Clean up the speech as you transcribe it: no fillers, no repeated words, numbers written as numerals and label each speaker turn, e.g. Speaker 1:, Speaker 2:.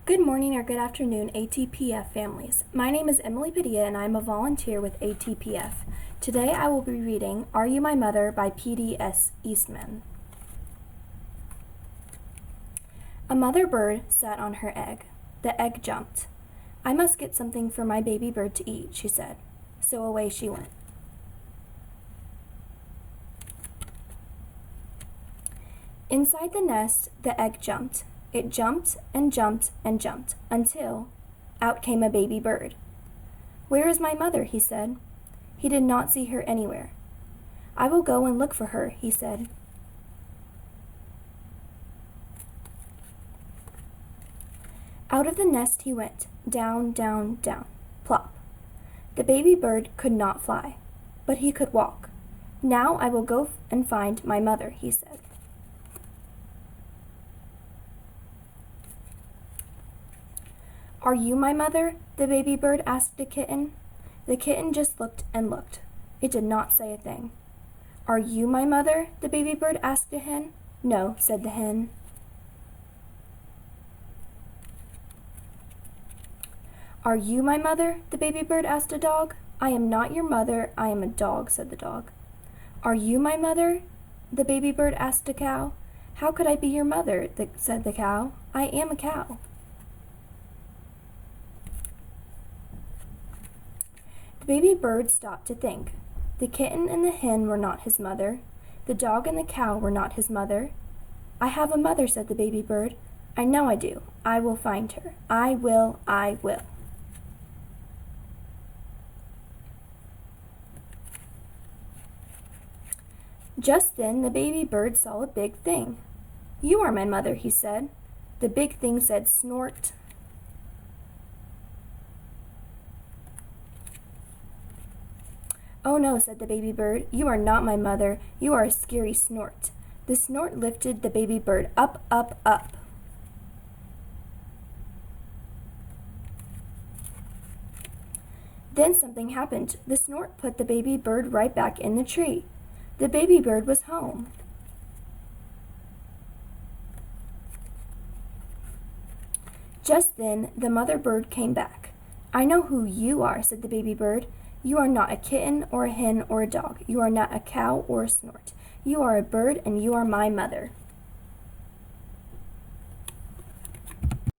Speaker 1: Good morning or good afternoon, ATPF families. My name is Emily Padilla and I'm a volunteer with ATPF. Today I will be reading Are You My Mother by P.D.S. Eastman. A mother bird sat on her egg. The egg jumped. I must get something for my baby bird to eat, she said. So away she went. Inside the nest, the egg jumped. It jumped and jumped and jumped until out came a baby bird. "Where is my mother?" he said. He did not see her anywhere. "I will go and look for her," he said. Out of the nest he went, down, down, down, plop. The baby bird could not fly, but he could walk. "Now I will go and find my mother," he said. "Are you my mother?" the baby bird asked the kitten. The kitten just looked and looked. It did not say a thing. "Are you my mother?" the baby bird asked the hen. "No," said the hen. "Are you my mother?" the baby bird asked the dog. "I am not your mother, I am a dog," said the dog. "Are you my mother?" the baby bird asked the cow. "How could I be your mother?" said the cow. "I am a cow." The baby bird stopped to think. The kitten and the hen were not his mother. The dog and the cow were not his mother. "I have a mother," said the baby bird. "I know I do. I will find her. I will, I will." Just then the baby bird saw a big thing. "You are my mother," he said. The big thing said, "Snort." "Oh no," said the baby bird, "you are not my mother, you are a scary snort." The snort lifted the baby bird up, up, up. Then something happened. The snort put the baby bird right back in the tree. The baby bird was home. Just then the mother bird came back. "I know who you are," said the baby bird. "You are not a kitten or a hen or a dog. You are not a cow or a snort. You are a bird and you are my mother."